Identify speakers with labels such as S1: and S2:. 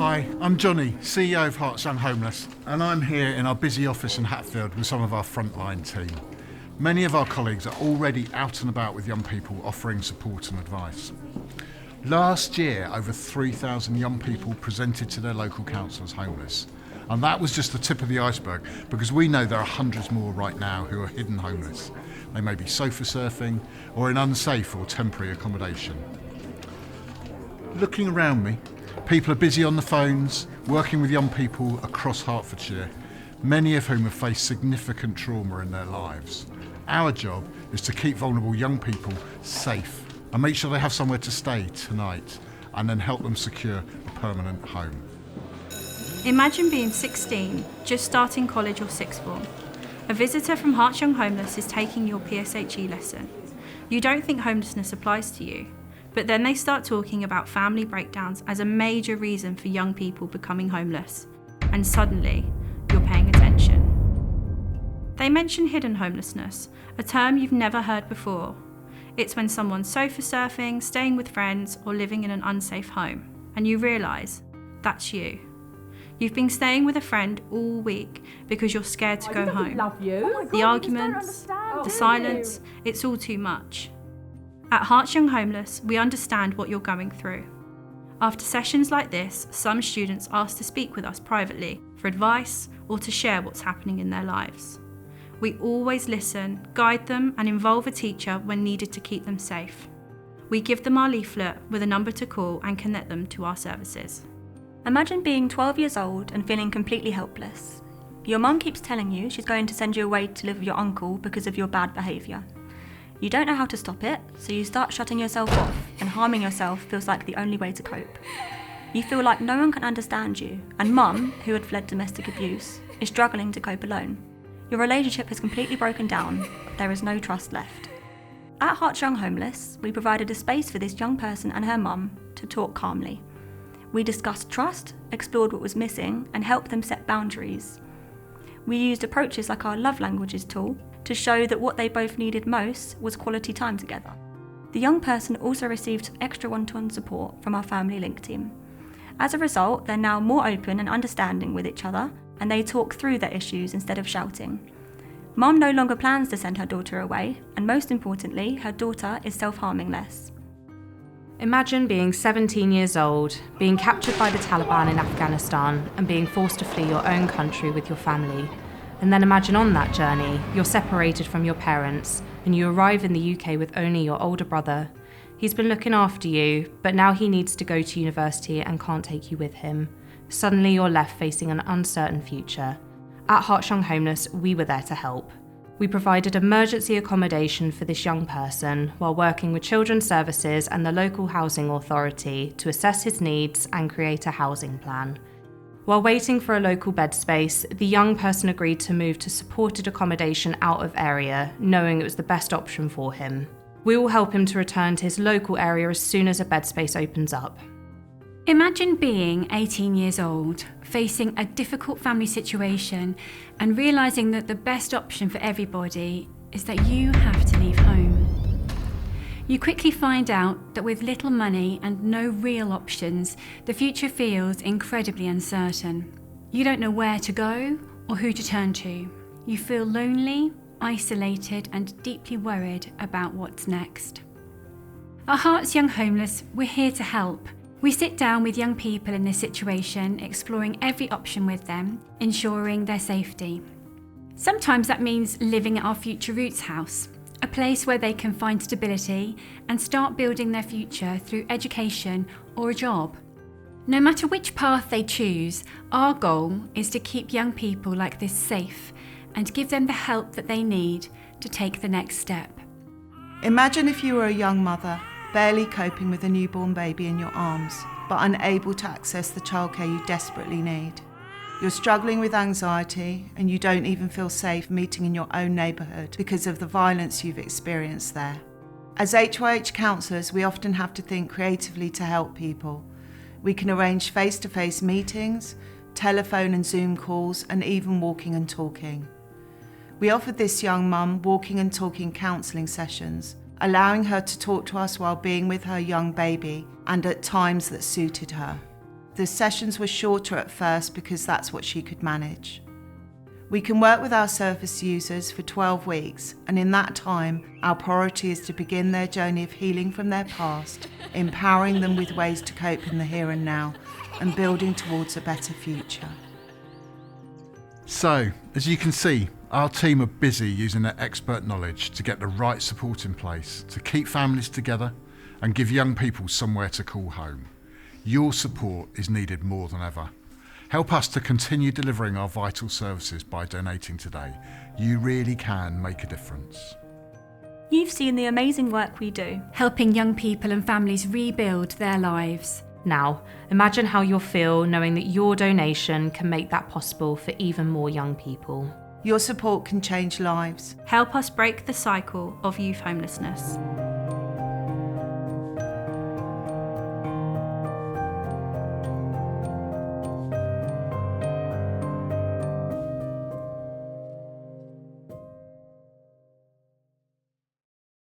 S1: Hi, I'm Johnny, CEO of Herts Young Homeless, and I'm here in our busy office in Hatfield with some of our frontline team. Many of our colleagues are already out and about with young people offering support and advice. Last year, over 3,000 young people presented to their local council as homeless. And that was just the tip of the iceberg, because we know there are hundreds more right now who are hidden homeless. They may be sofa surfing or in unsafe or temporary accommodation. Looking around me, people are busy on the phones, working with young people across Hertfordshire, many of whom have faced significant trauma in their lives. Our job is to keep vulnerable young people safe and make sure they have somewhere to stay tonight, and then help them secure a permanent home.
S2: Imagine being 16, just starting college or sixth form. A visitor from Herts Young Homeless is taking your PSHE lesson. You don't think homelessness applies to you, but then they start talking about family breakdowns as a major reason for young people becoming homeless, and suddenly you're paying attention. They mention hidden homelessness, a term you've never heard before. It's when someone's sofa surfing, staying with friends, or living in an unsafe home, and you realise that's you. You've been staying with a friend all week because you're scared to go home. The arguments, the silence, it's all too much. At Herts Young Homeless, we understand what you're going through. After sessions like this, some students ask to speak with us privately for advice or to share what's happening in their lives. We always listen, guide them, and involve a teacher when needed to keep them safe. We give them our leaflet with a number to call and connect them to our services.
S3: Imagine being 12 years old and feeling completely helpless. Your mum keeps telling you she's going to send you away to live with your uncle because of your bad behaviour. You don't know how to stop it, so you start shutting yourself off, and harming yourself feels like the only way to cope. You feel like no one can understand you, and mum, who had fled domestic abuse, is struggling to cope alone. Your relationship has completely broken down, there is no trust left. At Herts Young Homeless, we provided a space for this young person and her mum to talk calmly. We discussed trust, explored what was missing, and helped them set boundaries. We used approaches like our love languages tool to show that what they both needed most was quality time together. The young person also received some extra one-to-one support from our Family Link team. As a result, they're now more open and understanding with each other, and they talk through their issues instead of shouting. Mum no longer plans to send her daughter away, and most importantly, her daughter is self-harming less.
S4: Imagine being 17 years old, being captured by the Taliban in Afghanistan, and being forced to flee your own country with your family. And then imagine on that journey, you're separated from your parents, and you arrive in the UK with only your older brother. He's been looking after you, but now he needs to go to university and can't take you with him. Suddenly you're left facing an uncertain future. At Herts Young Homeless, we were there to help. We provided emergency accommodation for this young person while working with Children's Services and the local housing authority to assess his needs and create a housing plan. While waiting for a local bed space, the young person agreed to move to supported accommodation out of area, knowing it was the best option for him. We will help him to return to his local area as soon as a bed space opens up.
S5: Imagine being 18 years old, facing a difficult family situation and realising that the best option for everybody is that you have to leave home. You quickly find out that with little money and no real options, the future feels incredibly uncertain. You don't know where to go or who to turn to. You feel lonely, isolated, and deeply worried about what's next. At Herts Young Homeless, we're here to help. We sit down with young people in this situation, exploring every option with them, ensuring their safety. Sometimes that means living at our Future Roots house, a place where they can find stability and start building their future through education or a job. No matter which path they choose, our goal is to keep young people like this safe and give them the help that they need to take the next step.
S6: Imagine if you were a young mother, barely coping with a newborn baby in your arms, but unable to access the childcare you desperately need. You're struggling with anxiety and you don't even feel safe meeting in your own neighbourhood because of the violence you've experienced there. As HYH counsellors, we often have to think creatively to help people. We can arrange face-to-face meetings, telephone and Zoom calls, and even walking and talking. We offered this young mum walking and talking counselling sessions, allowing her to talk to us while being with her young baby and at times that suited her. The sessions were shorter at first because that's what she could manage. We can work with our service users for 12 weeks, and in that time, our priority is to begin their journey of healing from their past, empowering them with ways to cope in the here and now, and building towards a better future.
S1: So, as you can see, our team are busy using their expert knowledge to get the right support in place, to keep families together and give young people somewhere to call home. Your support is needed more than ever. Help us to continue delivering our vital services by donating today. You really can make a difference.
S3: You've seen the amazing work we do.
S5: Helping young people and families rebuild their lives.
S4: Now, imagine how you'll feel knowing that your donation can make that possible for even more young people.
S6: Your support can change lives.
S2: Help us break the cycle of youth homelessness.